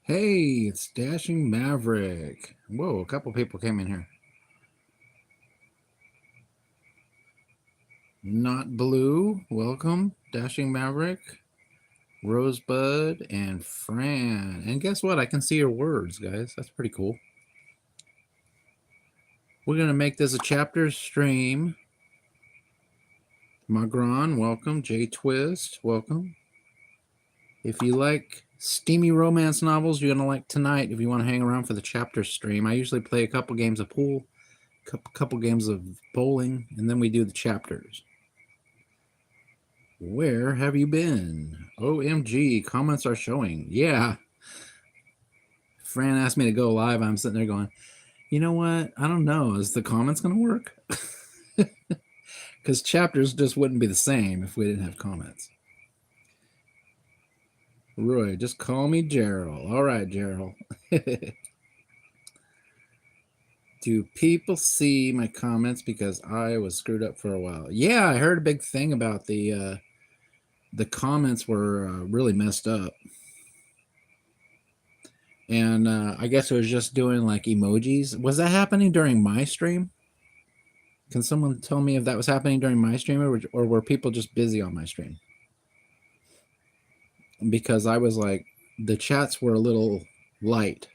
Hey, it's Dashing Maverick. Whoa, a couple people came in here. Not Blue, welcome. Dashing Maverick, Rosebud, and Fran. And guess what? I can see your words, guys. That's pretty cool. We're going to make this a chapter stream. Magron, welcome. J Twist, welcome. If you like steamy romance novels, you're going to like tonight if you want to hang around for the chapter stream. I usually play a couple games of pool, couple games of bowling, and then we do the chapters. Where have you been? OMG, comments are showing. Yeah. Fran asked me to go live. I'm sitting there going, you know what? I don't know. Is the comments going to work? Because chapters just wouldn't be the same if we didn't have comments. Roy, just call me Gerald. All right, Gerald. Do people see my comments? Because I was screwed up for a while. Yeah, I heard a big thing about the comments were really messed up. And I guess it was just doing like emojis. Was that happening during my stream? Can someone tell me if that was happening during my stream, or were people just busy on my stream? Because I was like, the chats were a little light.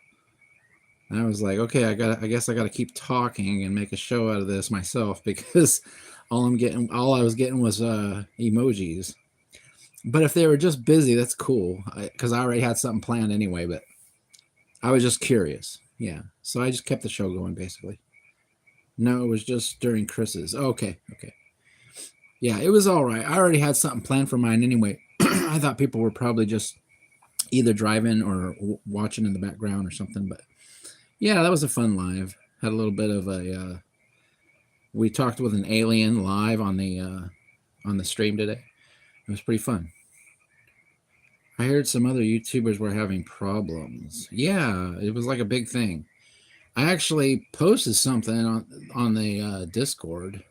And I was like, okay, I guess I got to keep talking and make a show out of this myself, because all I was getting was emojis. But if they were just busy, that's cool, because I already had something planned anyway. But I was just curious. Yeah. So I just kept the show going, basically. No, it was just during Chris's. Okay. Yeah, it was all right. I already had something planned for mine anyway. I thought people were probably just either driving or watching in the background or something. But yeah, that was a fun live. Had a little bit of a... we talked with an alien live on the stream today. It was pretty fun. I heard some other YouTubers were having problems. Yeah, it was like a big thing. I actually posted something on the Discord.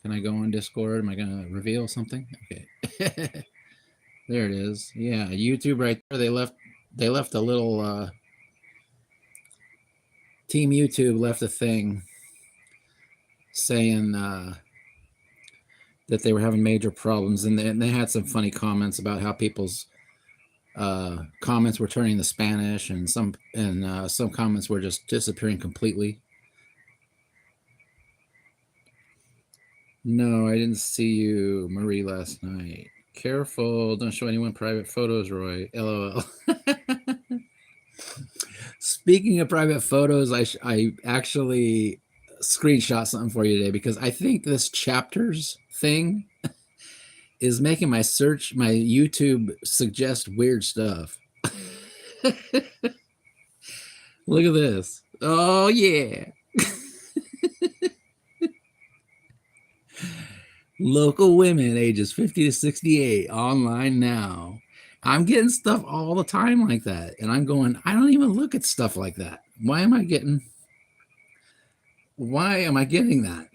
Can I go on Discord? Am I going to reveal something? Okay. There it is. Yeah, YouTube right there. They left a little... Team YouTube left a thing saying that they were having major problems, and they had some funny comments about how people's comments were turning to Spanish, and some comments were just disappearing completely. No, I didn't see you, Marie, last night. Careful, don't show anyone private photos, Roy. LOL. Speaking of private photos, I actually screenshot something for you today, because I think this chapters thing is making my YouTube suggest weird stuff. Look at this. Oh, yeah. Local women ages 50 to 68 online now. I'm getting stuff all the time like that. And I'm going, I don't even look at stuff like that. Why am I getting that?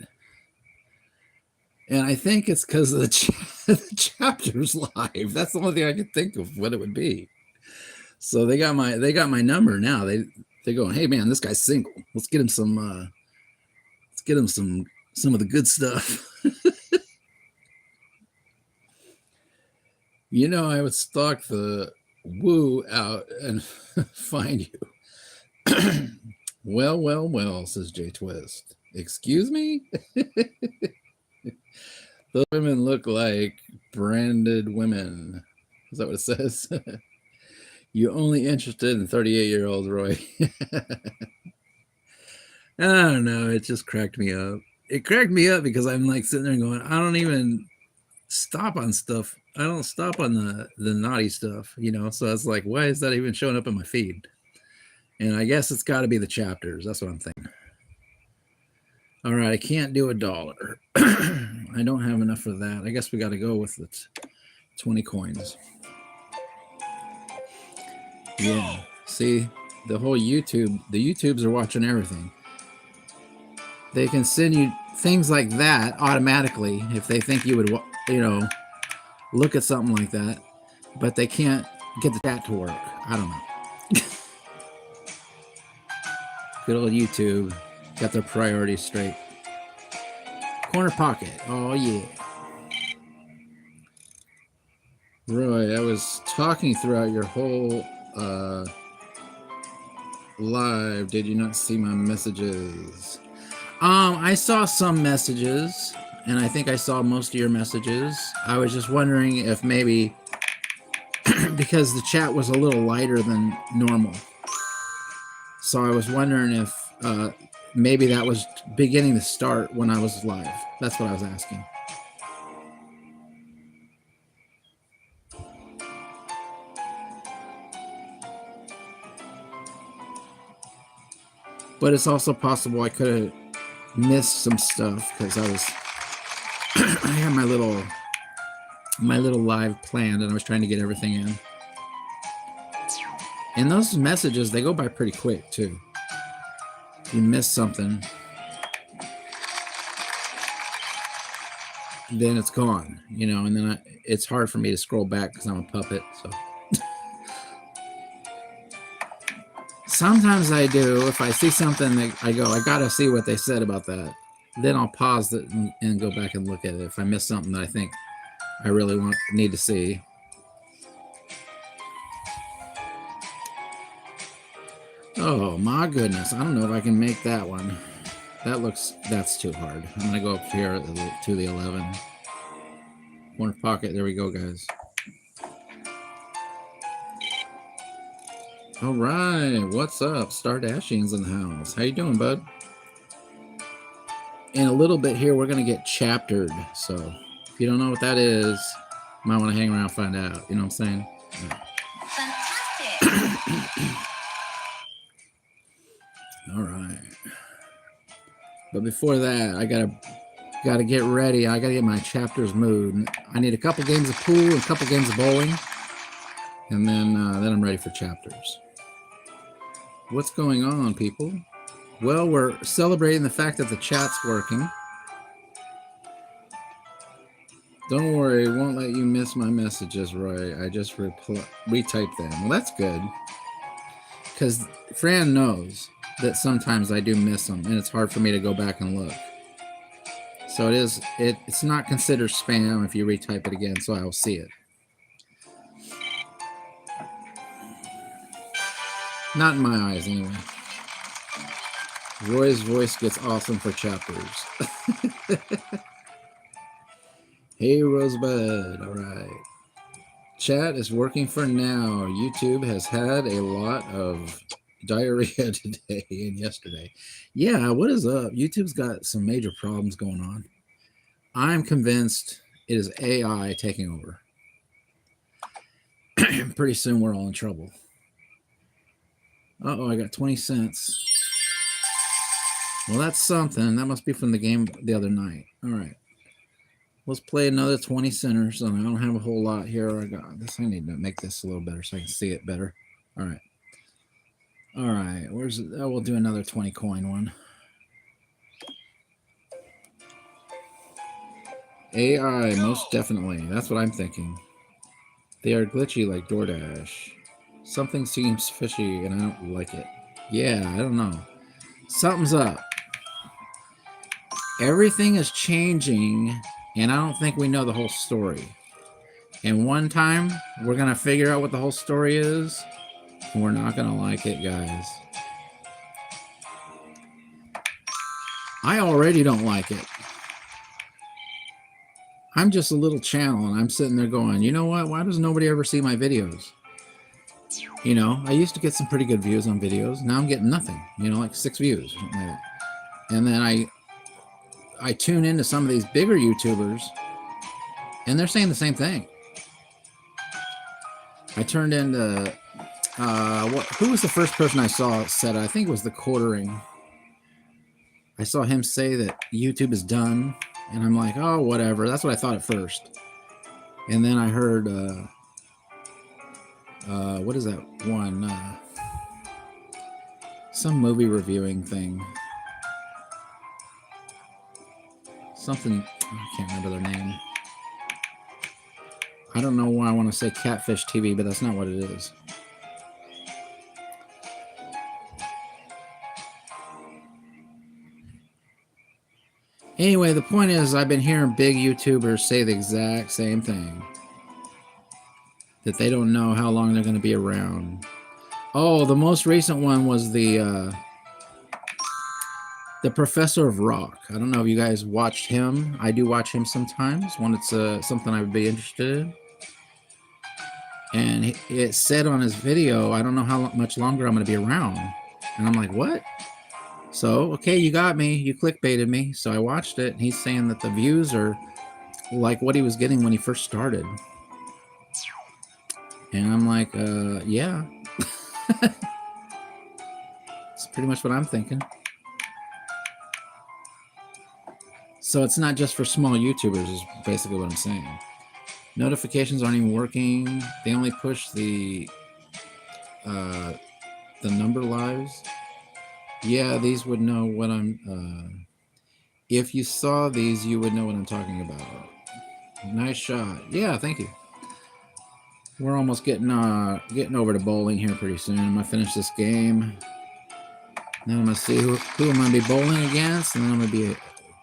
And I think it's because of the chapters live. That's the only thing I could think of what it would be. So they got my number now. They're going, hey man, this guy's single. Let's get him some of the good stuff. You know, I would stalk the woo out and find you. Well, says J Twist. Excuse me? Those women look like branded women. Is that what it says? You only interested in 38-year-olds, Roy. I don't know. It just cracked me up. It cracked me up because I'm like sitting there going, I don't even stop on stuff. I don't stop on the naughty stuff, you know? So it's like, why is that even showing up in my feed? And I guess it's got to be the chapters. That's what I'm thinking. All right, I can't do $1. I don't have enough for that. I guess we got to go with the 20 coins. Yeah, see, the whole the YouTubes are watching everything. They can send you things like that automatically if they think you would, you know, look at something like that, but they can't get the chat to work. I don't know. Good old YouTube got their priorities straight. Corner pocket. Oh, yeah. Roy, I was talking throughout your whole live. Did you not see my messages? I saw some messages, and I think I saw most of your messages. I was just wondering if maybe because the chat was a little lighter than normal. So I was wondering if maybe that was beginning to start when I was live. That's what I was asking. But it's also possible I could have missed some stuff because I was I had my little live planned and I was trying to get everything in. And those messages, they go by pretty quick too. If you miss something, then it's gone, you know, and then it's hard for me to scroll back because I'm a puppet. So sometimes I do. If I see something that I go, I gotta see what they said about that. Then I'll pause it and go back and look at it if I miss something that I think I really need to see. Oh my goodness, I don't know if I can make that one. That's too hard. I'm gonna go up here to the 11. Corner pocket, there we go, guys. All right, what's up? Star Dashing's in the house. How you doing, bud? In a little bit here, we're gonna get chaptered. So if you don't know what that is, you might want to hang around and find out. You know what I'm saying? Yeah. Fantastic. All right. But before that, I gotta get ready. I gotta get my chapters moved. I need a couple games of pool and a couple games of bowling, and then I'm ready for chapters. What's going on, people? Well, we're celebrating the fact that the chat's working. Don't worry, it won't let you miss my messages, Roy. I just retyped them. Well, that's good, because Fran knows that sometimes I do miss them, and it's hard for me to go back and look. So it's not considered spam if you retype it again, so I'll see it. Not in my eyes, anyway. Roy's voice gets awesome for chapters. Hey, Rosebud. All right. Chat is working for now. YouTube has had a lot of diarrhea today and yesterday. Yeah, what is up? YouTube's got some major problems going on. I'm convinced it is AI taking over. Pretty soon we're all in trouble. Uh-oh, I got 20 cents. Well, that's something. That must be from the game the other night. All right. Let's play another 20 centers. I don't have a whole lot here. I got this. I need to make this a little better so I can see it better. All right. All right. Where's it? Oh, we'll do another 20 coin one. AI, most definitely. That's what I'm thinking. They are glitchy like DoorDash. Something seems fishy and I don't like it. Yeah, I don't know. Something's up. Everything is changing and I don't think we know the whole story. And one time, we're going to figure out what the whole story is. And we're not going to like it, guys. I already don't like it. I'm just a little channel, and I'm sitting there going, you know what? Why does nobody ever see my videos? You know, I used to get some pretty good views on videos. Now I'm getting nothing. You know, like 6 views. And then I tune into some of these bigger YouTubers, and they're saying the same thing. I turned into who was the first person I saw said, I think it was the Quartering. I saw him say that YouTube is done, and I'm like, oh, whatever. That's what I thought at first. And then I heard what is that one? Some movie reviewing thing. Something, I can't remember their name. I don't know why I want to say Catfish TV, but that's not what it is. Anyway, the point is, I've been hearing big YouTubers say the exact same thing. That they don't know how long they're going to be around. Oh, the most recent one was the Professor of Rock. I don't know if you guys watched him. I do watch him sometimes when it's something I would be interested in. And it said on his video, I don't know how much longer I'm going to be around. And I'm like, what? So, okay, you got me. You clickbaited me. So I watched it. And he's saying that the views are like what he was getting when he first started. And I'm like, yeah. It's pretty much what I'm thinking. So it's not just for small YouTubers, is basically what I'm saying. Notifications aren't even working. They only push the number lives. Yeah, these would know what I'm. If you saw these, you would know what I'm talking about. Nice shot. Yeah, thank you. We're almost getting over to bowling here pretty soon. I'm gonna finish this game. Then I'm gonna see who I'm gonna be bowling against, and then I'm gonna be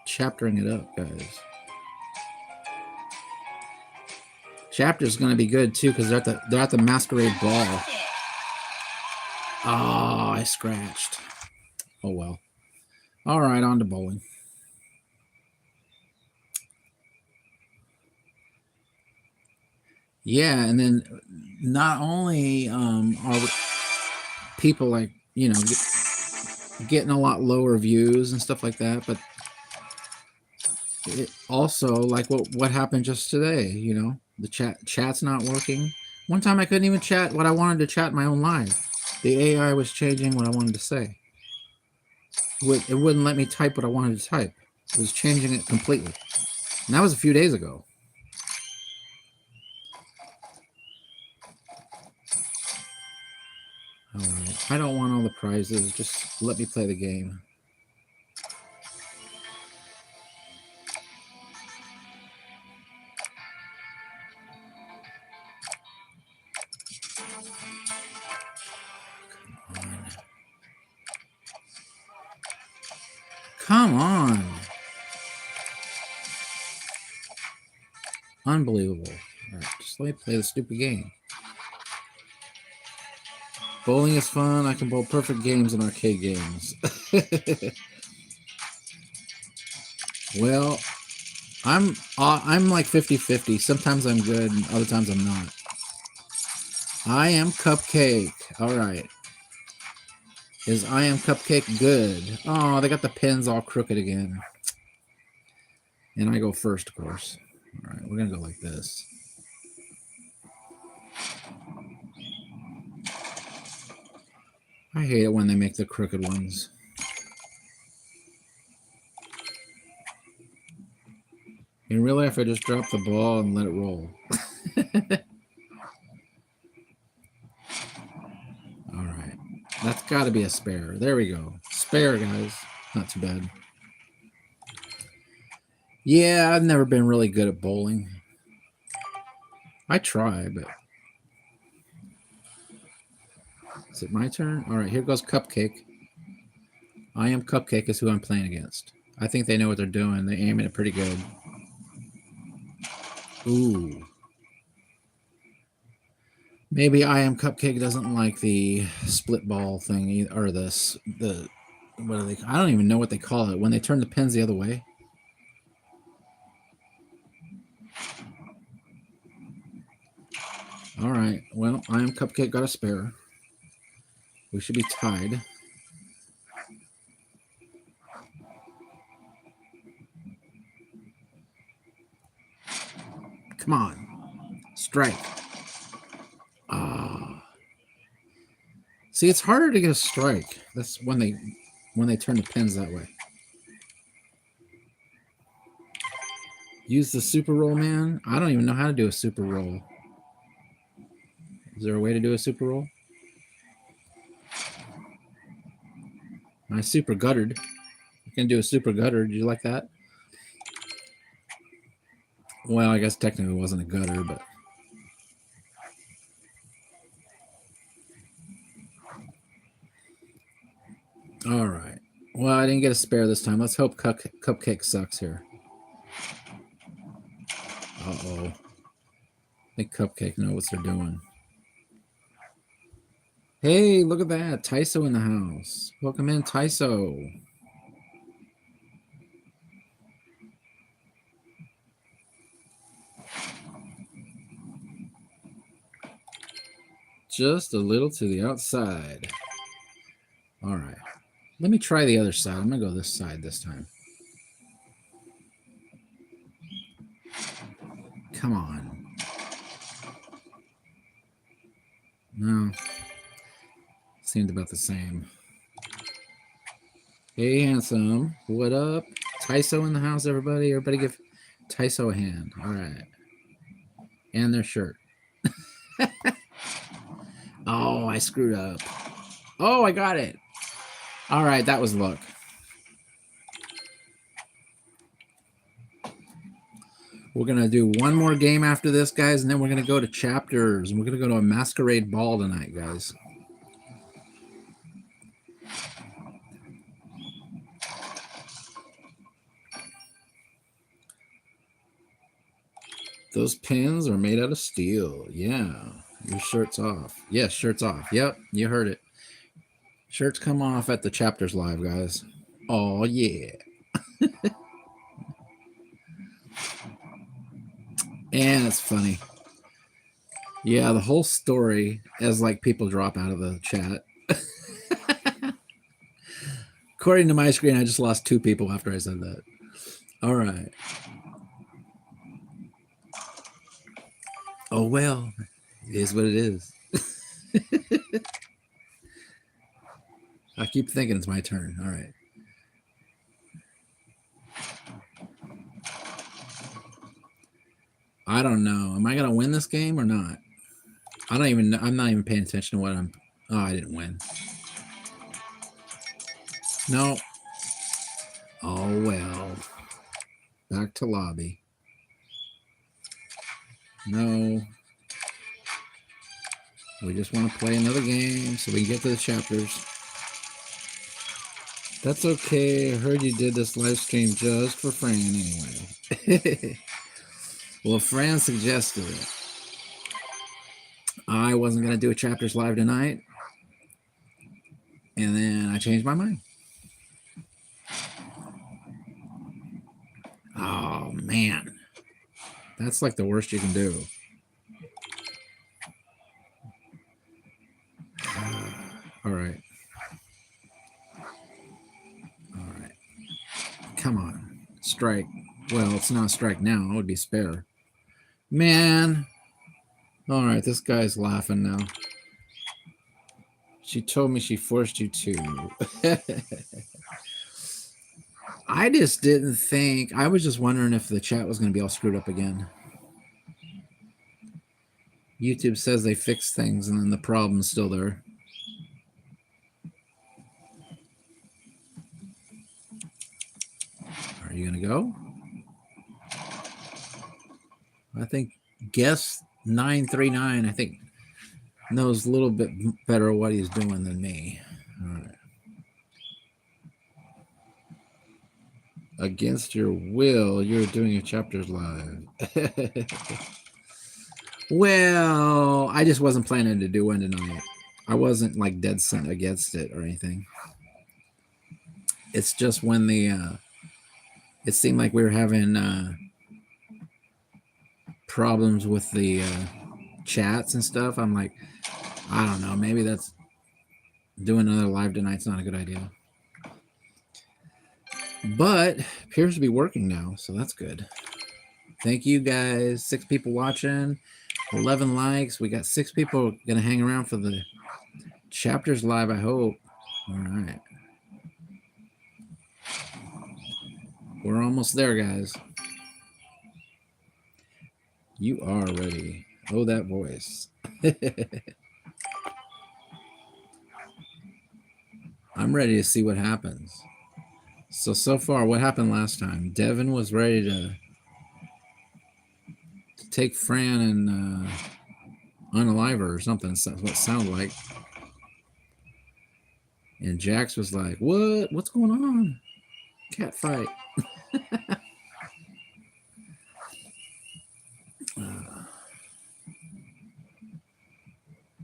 chaptering it up, guys. Chapter's gonna be good too because they're at the Masquerade Ball. Oh, I scratched. Oh well. All right, on to bowling. Yeah, and then not only are people like getting a lot lower views and stuff like that, but it also like what happened just today. The chat's not working. One time I couldn't even chat what I wanted to chat in my own live. The AI was changing what I wanted to say. It wouldn't let me type what I wanted to type. It was changing it completely. And that was a few days ago. All right. I don't want all the prizes. Just let me play the game. Come on. Unbelievable. All right, just let me play the stupid game. Bowling is fun. I can bowl perfect games in arcade games. Well, I'm like 50-50. Sometimes I'm good, and other times I'm not. I Am Cupcake. All right. Is I Am Cupcake good? Oh, they got the pins all crooked again. And I go first, of course. All right, we're going to go like this. I hate it when they make the crooked ones. In real life, I just drop the ball and let it roll. All right. That's got to be a spare. There we go. Spare, guys. Not too bad. Yeah, I've never been really good at bowling. I try, but... Is it my turn? All right, here goes Cupcake. I Am Cupcake is who I'm playing against. I think they know what they're doing. They aim it pretty good. Ooh. Maybe I Am Cupcake doesn't like the split ball thing either, or what do they? I don't even know what they call it when they turn the pins the other way. All right. Well, I Am Cupcake got a spare. We should be tied. Come on. Strike. Ah. See, it's harder to get a strike. That's when they turn the pins that way. Use the super roll, man. I don't even know how to do a super roll. Is there a way to do a super roll? I super guttered. You can do a super gutter. Did you like that? Well, I guess technically it wasn't a gutter, but... All right. Well, I didn't get a spare this time. Let's hope Cupcake sucks here. Uh-oh. I think Cupcake knows what they're doing. Hey, look at that. Tyso in the house. Welcome in, Tyso. Just a little to the outside. All right. Let me try the other side. I'm going to go this side this time. Come on. No. Seemed about the same. Hey, handsome. What up? Tyso in the house, everybody. Everybody give Tyso a hand. All right. And their shirt. Oh, I screwed up. Oh, I got it. All right, that was luck. We're going to do one more game after this, guys, and then we're going to go to chapters. And we're going to go to a masquerade ball tonight, guys. Those pins are made out of steel. Yeah. Your shirt's off. Yes, shirt's off. Yep, you heard it. Shirts come off at the chapters live, guys. Oh, yeah. And it's funny. Yeah, the whole story as like people drop out of the chat. According to my screen, I just lost 2 people after I said that. All right. Oh, well, it is what it is. I keep thinking it's my turn. All right. I don't know. Am I going to win this game or not? I don't even know. I'm not even paying attention to what I'm... Oh, I didn't win. No. Oh, well. Back to lobby. No. We just want to play another game so we can get to the chapters. That's okay. I heard you did this live stream just for Fran anyway. Well, Fran suggested it. I wasn't going to do a chapters live tonight. And then I changed my mind. Oh, man. That's like the worst you can do. All right. All right. Come on. Strike. Well, it's not a strike now. It would be spare. Man. All right. This guy's laughing now. She told me she forced you to. I just didn't think. I was just wondering if the chat was going to be all screwed up again. YouTube says they fixed things and then the problem's still there. Are you going to go? I think guess 939, I think, knows a little bit better what he's doing than me. All right. Against your will, you're doing your chapters live. Well, I just wasn't planning to do one tonight. I wasn't like dead set against it or anything. It's just when the it seemed like we were having problems with the chats and stuff. I'm like, I don't know, maybe that's doing another live tonight's not a good idea. But appears to be working now, so that's good. Thank you guys. 6 people watching, 11 likes. We got 6 people gonna hang around for the chapters live, I hope. All right. We're almost there, guys. You are ready. Oh, that voice. I'm ready to see what happens. So far, what happened last time? Devin was ready to take Fran and unalive her or something. That's what it sounded like. And Jax was like, "What? What's going on? Cat fight."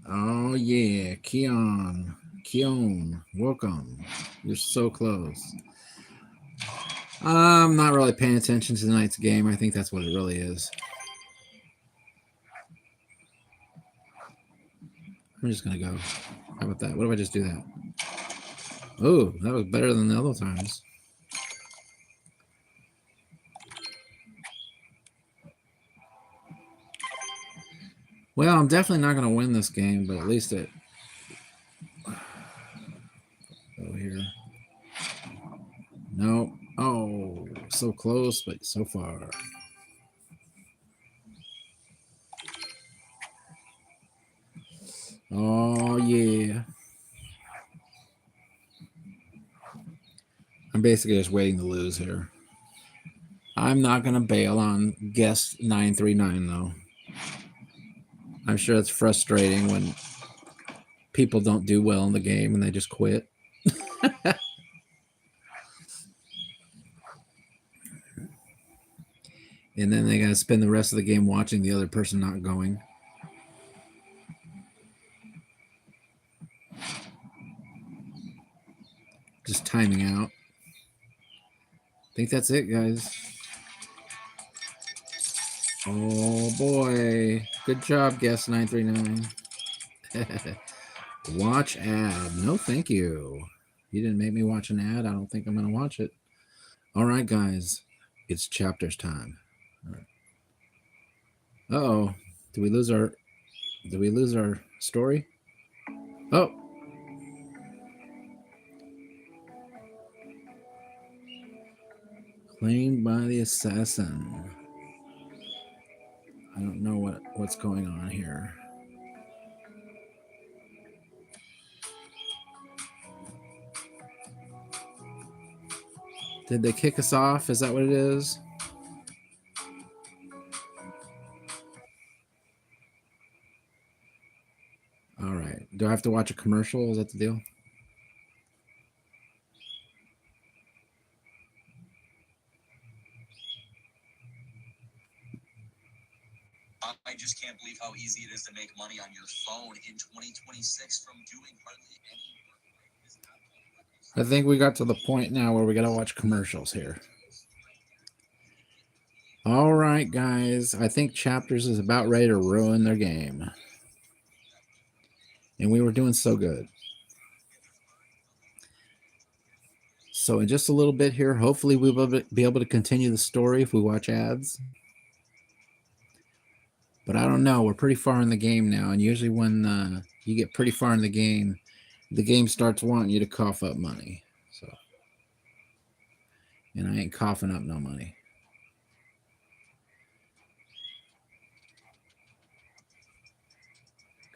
Oh yeah, Keon, welcome. You're so close. I'm not really paying attention to tonight's game. I think that's what it really is. I'm just gonna go. How about that? What if I just do that? Oh, that was better than the other times. Well, I'm definitely not gonna win this game, but at least it. Go here. No. Oh, so close, but so far. Oh yeah. I'm basically just waiting to lose here. I'm not gonna bail on guest 939 though. I'm sure it's frustrating when people don't do well in the game and they just quit. And then they gotta spend the rest of the game watching the other person not going. Just timing out. I think that's it, guys. Oh boy. Good job, guest 939. Watch ad. No, thank you. You didn't make me watch an ad. I don't think I'm gonna watch it. All right, guys. It's chapters time. Right. Uh-oh. Did we lose our story? Oh. Claimed by the assassin. I don't know what's going on here. Did they kick us off? Is that what it is? All right. Do I have to watch a commercial? Is that the deal? I just can't believe how easy it is to make money on your phone in 2026 from doing hardly any work. I think we got to the point now where we got to watch commercials here. All right, guys. I think Chapters is about ready to ruin their game. And we were doing so good. So in just a little bit here, hopefully we will be able to continue the story if we watch ads. But I don't know. We're pretty far in the game now. And usually when you get pretty far in the game starts wanting you to cough up money. So, and I ain't coughing up no money.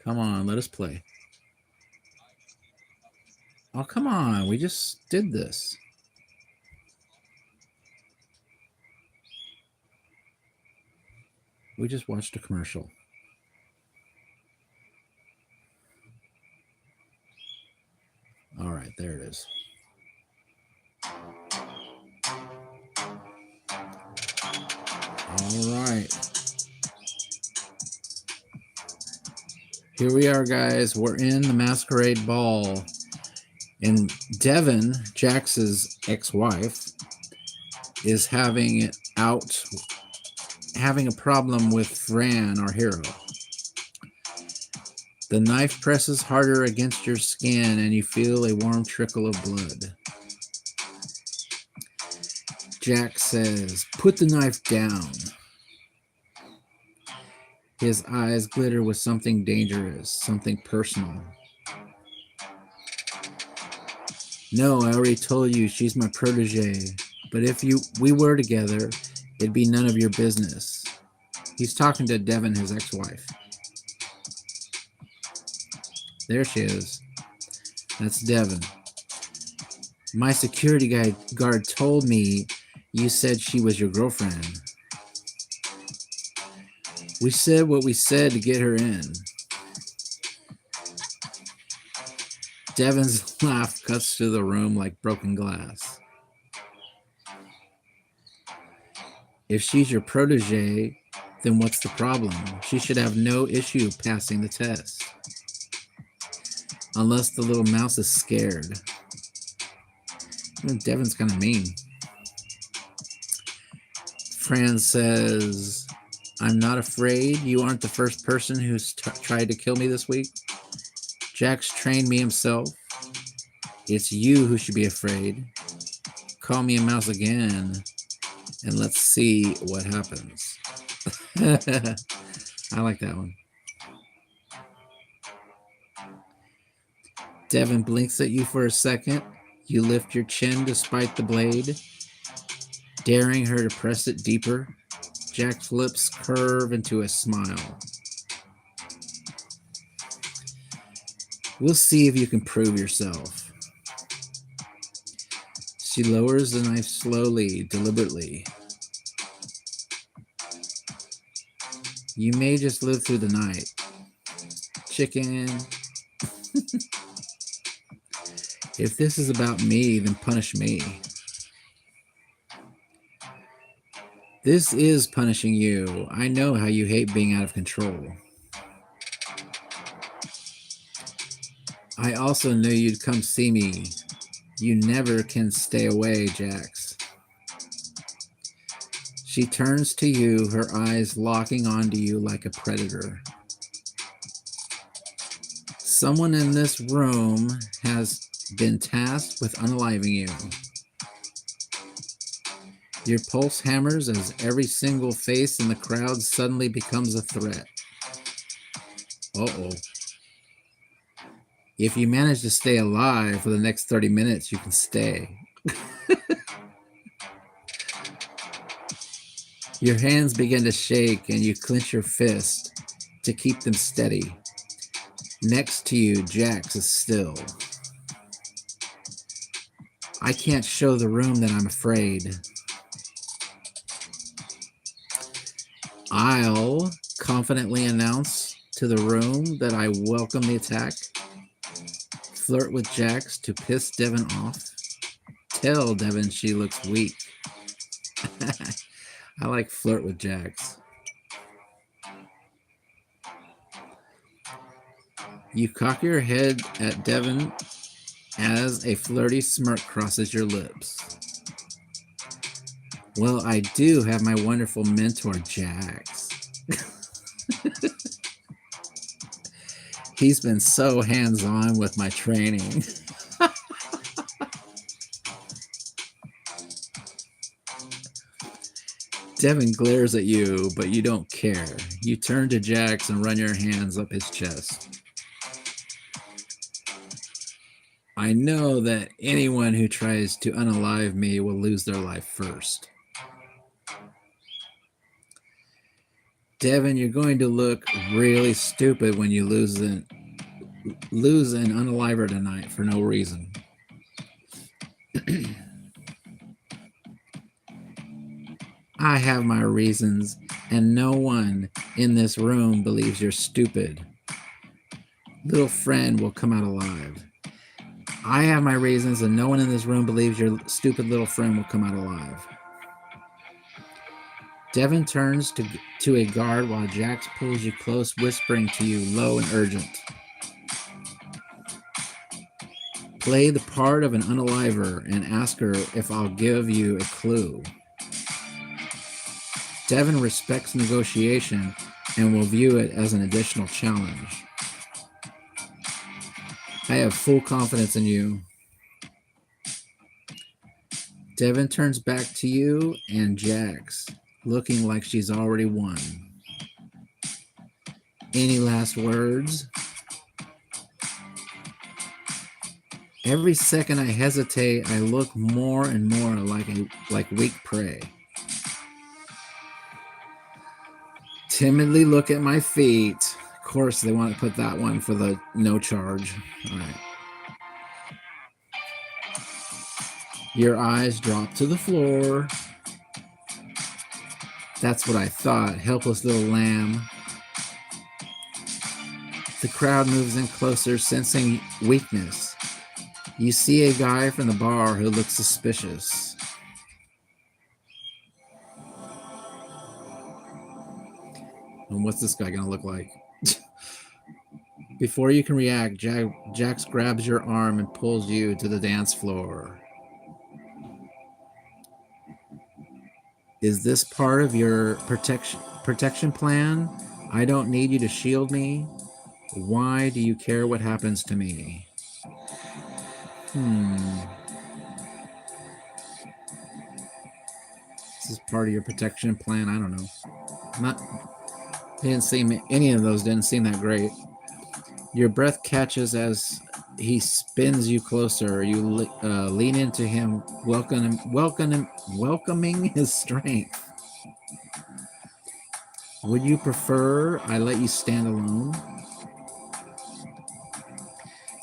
Come on, let us play. Oh, come on. We just did this. We just watched a commercial. All right, there it is. All right. Here we are, guys. We're in the Masquerade Ball. And Devin, Jax's ex-wife, is having a problem with Fran, our hero. The knife presses harder against your skin and you feel a warm trickle of blood. Jax says, "Put the knife down." His eyes glitter with something dangerous, something personal. "No, I already told you she's my protege. But if we were together, it'd be none of your business." He's talking to Devin, his ex-wife. There she is. That's Devin. "My security guard told me you said she was your girlfriend." "We said what we said to get her in." Devin's laugh cuts through the room like broken glass. If she's your protege, then what's the problem? She should have no issue passing the test. Unless the little mouse is scared. Devin's kind of mean. Fran says, I'm not afraid. You aren't the first person who's tried to kill me this week. Jax trained me himself. It's you who should be afraid. Call me a mouse again, and let's see what happens. I like that one. Devin blinks at you for a second. You lift your chin despite the blade, daring her to press it deeper. Jack's lips curve into a smile. We'll see if you can prove yourself. She lowers the knife slowly, deliberately. You may just live through the night. Chicken. If this is about me, then punish me. This is punishing you. I know how you hate being out of control. I also knew you'd come see me. You never can stay away, Jax. She turns to you, her eyes locking onto you like a predator. Someone in this room has been tasked with unaliving you. Your pulse hammers as every single face in the crowd suddenly becomes a threat. Uh-oh. If you manage to stay alive for the next 30 minutes, you can stay. Your hands begin to shake and you clench your fist to keep them steady. Next to you, Jax is still. I can't show the room that I'm afraid. I'll confidently announce to the room that I welcome the attack. Flirt with Jax to piss Devin off. Tell Devin she looks weak. I like flirt with Jax. You cock your head at Devin as a flirty smirk crosses your lips. Well, I do have my wonderful mentor, Jax. He's been so hands-on with my training. Devin glares at you, but you don't care. You turn to Jax and run your hands up his chest. I know that anyone who tries to unalive me will lose their life first. Devin, you're going to look really stupid when you lose an unaliver tonight for no reason. I have my reasons, and no one in this room believes you're stupid. Little friend will come out alive. I have my reasons, and no one in this room believes your stupid little friend will come out alive. Devin turns to a guard while Jax pulls you close, whispering to you low and urgent. Play the part of an unaliver and ask her if I'll give you a clue. Devin respects negotiation and will view it as an additional challenge. I have full confidence in you. Devin turns back to you and Jax, looking like she's already won. Any last words? Every second I hesitate, I look more and more like weak prey. Timidly look at my feet. Of course, they want to put that one for the no charge. All right. Your eyes drop to the floor. That's what I thought. Helpless little lamb. The crowd moves in closer, sensing weakness. You see a guy from the bar who looks suspicious. And what's this guy gonna look like? Before you can react, Jax grabs your arm and pulls you to the dance floor. Is this part of your protection plan? I don't need you to shield me. Why do you care what happens to me? This is part of your protection plan. I don't know. Any of those didn't seem that great. Your breath catches as he spins you closer. You lean into him, welcoming his strength. Would you prefer I let you stand alone?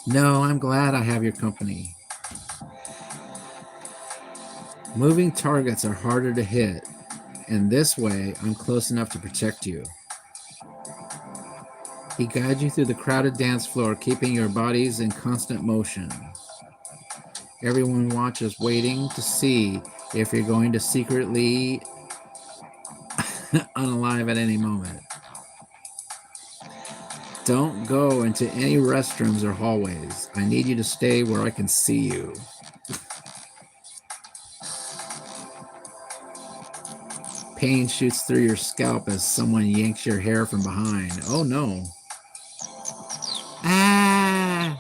No, I'm glad I have your company. Moving targets are harder to hit, and this way I'm close enough to protect you. He guides you through the crowded dance floor, keeping your bodies in constant motion. Everyone watches, waiting to see if you're going to secretly unalive at any moment. Don't go into any restrooms or hallways. I need you to stay where I can see you. Pain shoots through your scalp as someone yanks your hair from behind. Oh no. Ah!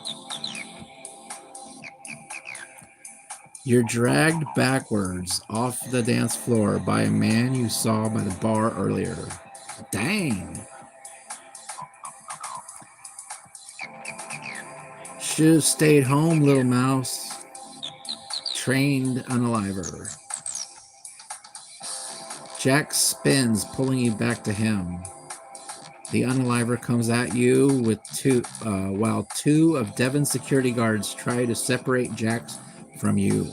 You're dragged backwards off the dance floor by a man you saw by the bar earlier. Dang. Should have stayed home, little mouse. Trained unaliver. Jax spins, pulling you back to him. The unaliver comes at you with while two of Devon's security guards try to separate Jax from you.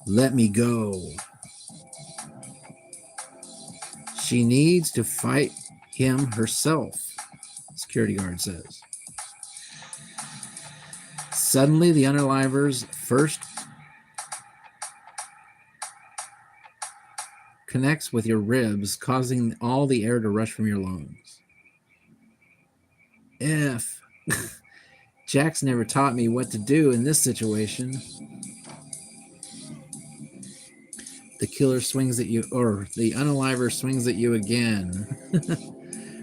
Let me go. She needs to fight him herself, security guard says. Suddenly, the unaliver's first connects with your ribs, causing all the air to rush from your lungs. Jax never taught me what to do in this situation. The killer swings at you, or the unaliver swings at you again.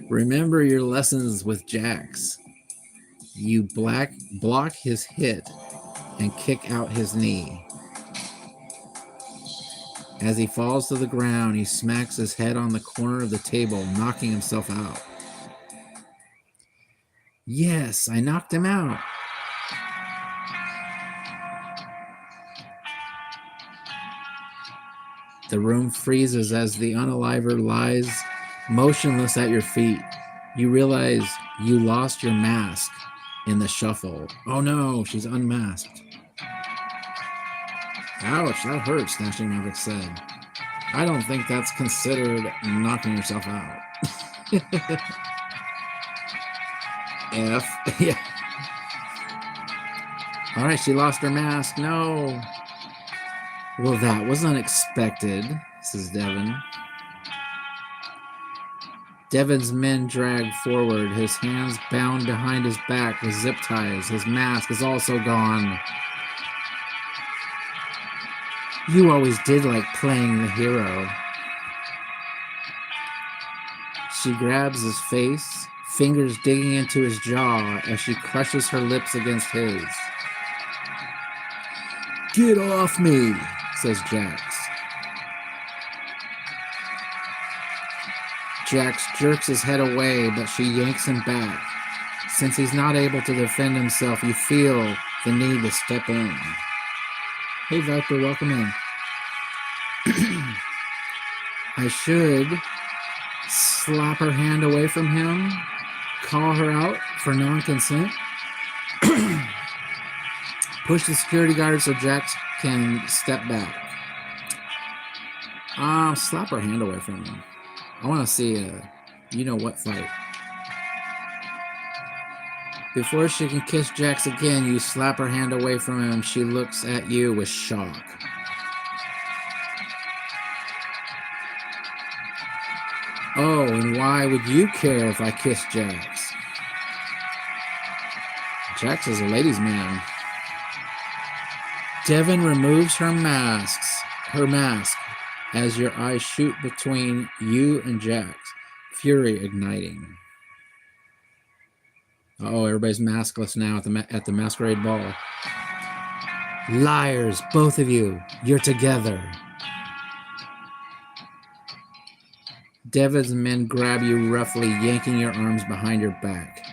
Remember your lessons with Jax. You block his hit and kick out his knee. As he falls to the ground, he smacks his head on the corner of the table, knocking himself out. Yes, I knocked him out. The room freezes as the unaliver lies motionless at your feet. You realize you lost your mask in the shuffle. Oh no, she's unmasked. Ouch, that hurts, Snatching Maverick said. I don't think that's considered knocking yourself out. Yeah. All right, she lost her mask. No. Well, that was unexpected, says Devon. Devon's men drag forward, his hands bound behind his back with zip ties. His mask is also gone. You always did like playing the hero. She grabs his face, fingers digging into his jaw as she crushes her lips against his. Get off me, says Jax. Jax jerks his head away, but she yanks him back. Since he's not able to defend himself, you feel the need to step in. Hey, Viper, welcome in. I should slap her hand away from him, call her out for non-consent, push the security guard so Jax can step back. Slap her hand away from him. I want to see a you-know-what fight. Before she can kiss Jax again, you slap her hand away from him. She looks at you with shock. Oh, and why would you care if I kiss Jax? Jax is a ladies' man. Devin removes her mask as your eyes shoot between you and Jax, fury igniting. Oh, everybody's maskless now at the masquerade ball. Liars, both of you. You're together. Devin's men grab you roughly, yanking your arms behind your back.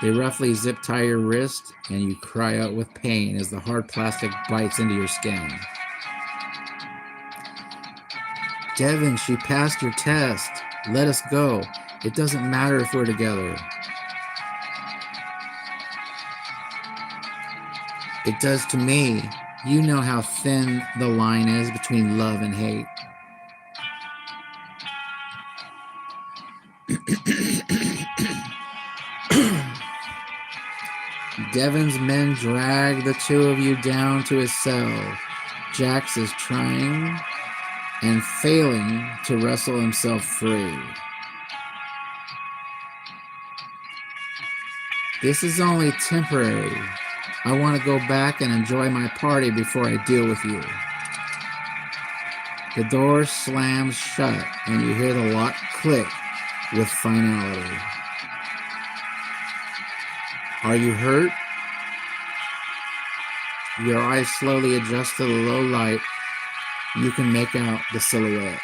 They roughly zip tie your wrist, and you cry out with pain as the hard plastic bites into your skin. Devin, she passed your test. Let us go. It doesn't matter if we're together. It does to me. You know how thin the line is between love and hate. Devin's men drag the two of you down to his cell. Jax is trying and failing to wrestle himself free. This is only temporary. I want to go back and enjoy my party before I deal with you. The door slams shut and you hear the lock click with finality. Are you hurt? Your eyes slowly adjust to the low light. You can make out his silhouette.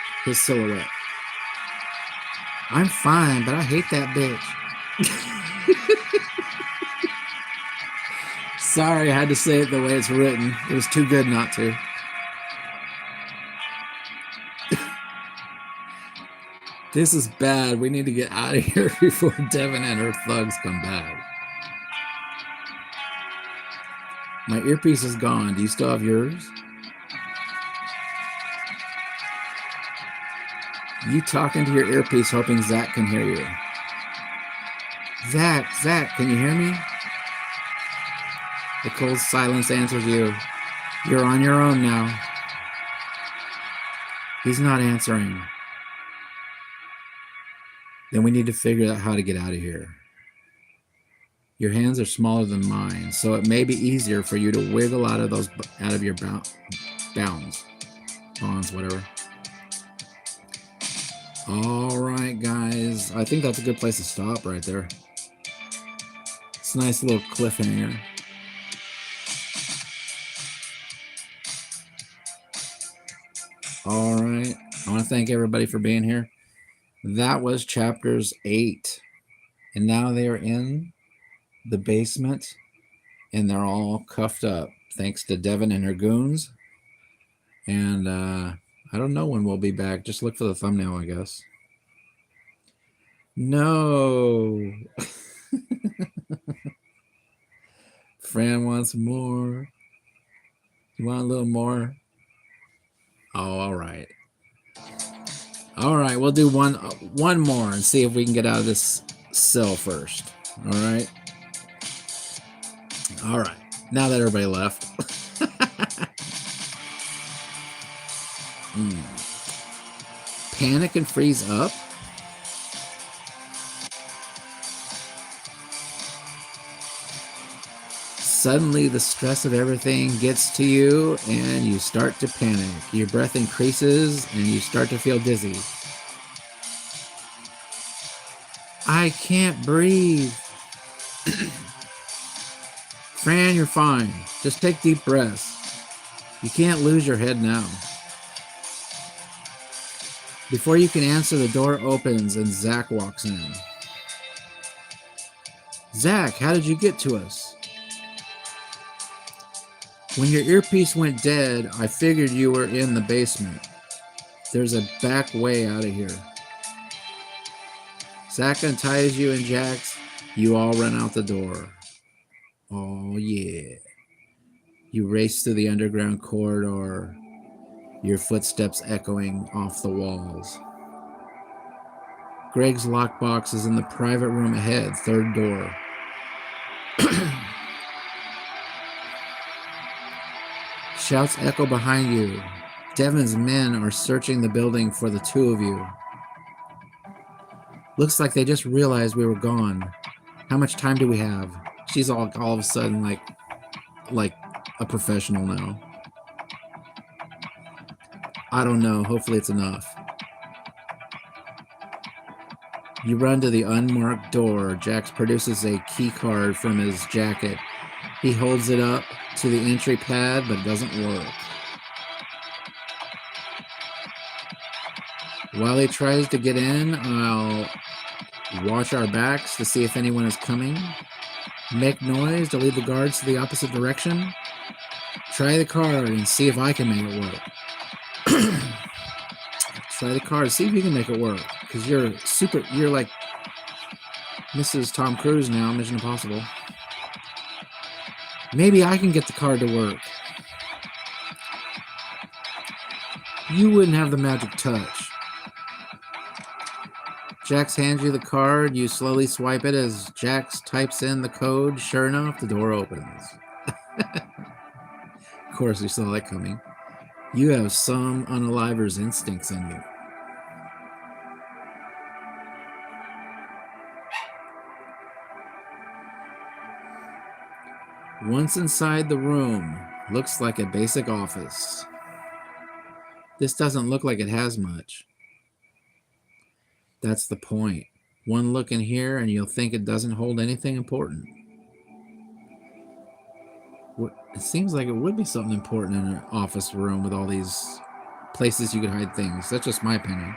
I'm fine, but I hate that bitch. Sorry, I had to say it the way it's written. It was too good not to. This is bad. We need to get out of here before Devin and her thugs come back. My earpiece is gone. Do you still have yours? You talk into your earpiece hoping Zach can hear you. Zach, can you hear me? The cold silence answers you. You're on your own now. He's not answering. Then we need to figure out how to get out of here. Your hands are smaller than mine, so it may be easier for you to wiggle out of your bonds, whatever. All right, guys. I think that's a good place to stop right there. It's a nice little cliffhanger. All right. I want to thank everybody for being here. That was chapters 8. And now they are in the basement and they're all cuffed up thanks to Devin and her goons. And I don't know when we'll be back. Just look for the thumbnail, I guess. No. Fran wants more. You want a little more? Oh, all right. All right, we'll do one more and see if we can get out of this cell first. All right. All right. Now that everybody left. Panic and freeze up. Suddenly, the stress of everything gets to you and you start to panic. Your breath increases and you start to feel dizzy. I can't breathe. Fran, you're fine. Just take deep breaths. You can't lose your head now. Before you can answer, the door opens and Zach walks in. Zach, how did you get to us? When your earpiece went dead, I figured you were in the basement. There's a back way out of here. Zach unties you and Jax. You all run out the door. Oh, yeah. You race through the underground corridor, your footsteps echoing off the walls. Greg's lockbox is in the private room ahead, third door. Shouts echo behind you. Devon's men are searching the building for the two of you. Looks like they just realized we were gone. How much time do we have? She's all of a sudden like a professional now. I don't know. Hopefully it's enough. You run to the unmarked door. Jax produces a key card from his jacket. He holds it up to the entry pad, but it doesn't work. While he tries to get in, I'll watch our backs to see if anyone is coming. Make noise to lead the guards to the opposite direction. Try the card and see if I can make it work. Try the card, see if you can make it work. Because you're like Mrs. Tom Cruise now, Mission Impossible. Maybe I can get the card to work. You wouldn't have the magic touch. Jax hands you the card. You slowly swipe it as Jax types in the code. Sure enough, the door opens. Of course, you saw that coming. You have some unaliver's instincts in you. Once inside the room, looks like a basic office. This doesn't look like it has much. That's the point. One look in here and you'll think it doesn't hold anything important. It seems like it would be something important in an office room with all these places you could hide things. That's just my opinion.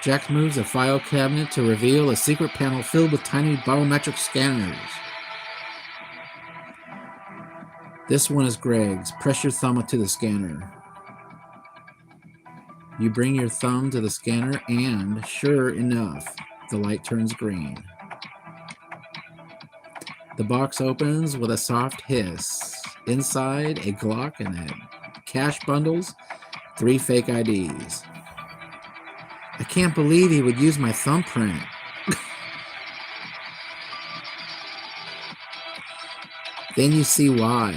Jax moves a file cabinet to reveal a secret panel filled with tiny biometric scanners. This one is Greg's. Press your thumb to the scanner. You bring your thumb to the scanner and, sure enough, the light turns green. The box opens with a soft hiss. Inside, a Glock and a cash bundles, 3 fake IDs. I can't believe he would use my thumbprint. Then you see why.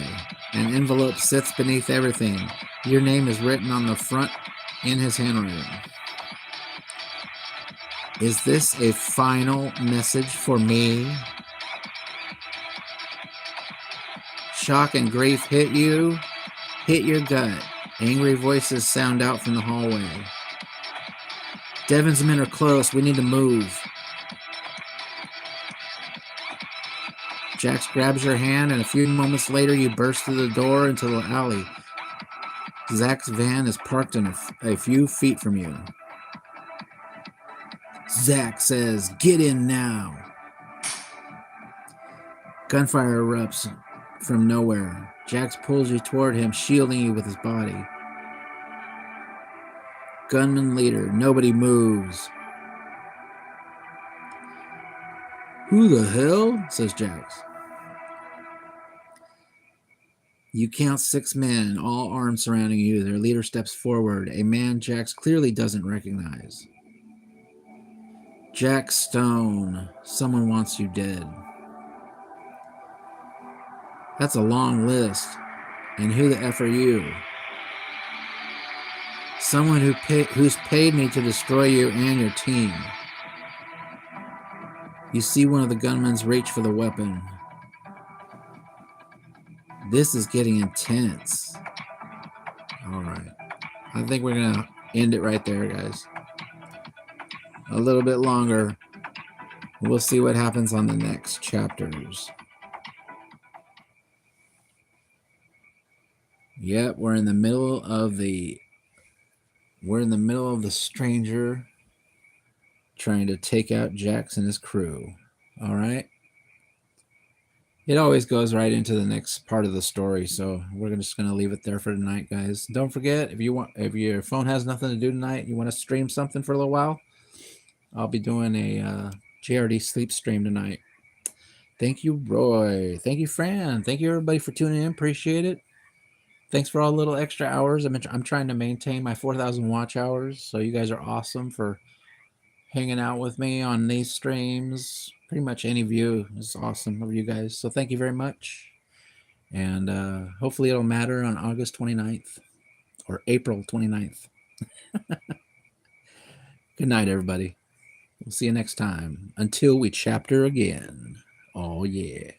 An envelope sits beneath everything. Your name is written on the front in his handwriting. Is this a final message for me? Shock and grief hit you, hit your gut. Angry voices sound out from the hallway. Devon's men are close. We need to move. Jax grabs your hand, and a few moments later, you burst through the door into the alley. Zach's van is parked in a few feet from you. Zach says, "Get in now." Gunfire erupts from nowhere. Jax pulls you toward him, shielding you with his body. Gunman leader, nobody moves. Who the hell? Says Jax. You count 6 men, all armed, surrounding you. Their leader steps forward, a man Jax clearly doesn't recognize. Jack Stone, someone wants you dead. That's a long list. And who the F are you? Someone who's paid me to destroy you and your team. You see one of the gunmen reach for the weapon. This is getting intense. All right. I think we're going to end it right there, guys. A little bit longer. We'll see what happens on the next chapters. Yep, we're in the middle of the stranger trying to take out Jax and his crew. All right. It always goes right into the next part of the story, so we're just going to leave it there for tonight, guys. Don't forget, if your phone has nothing to do tonight, you want to stream something for a little while, I'll be doing a JRD sleep stream tonight. Thank you, Roy. Thank you, Fran. Thank you, everybody, for tuning in. Appreciate it. Thanks for all the little extra hours. I'm trying to maintain my 4,000 watch hours, so you guys are awesome for hanging out with me on these streams. Pretty much any view is awesome of you guys. So thank you very much. And hopefully it'll matter on August 29th or April 29th. Good night, everybody. We'll see you next time. Until we chapter again. Oh, yeah.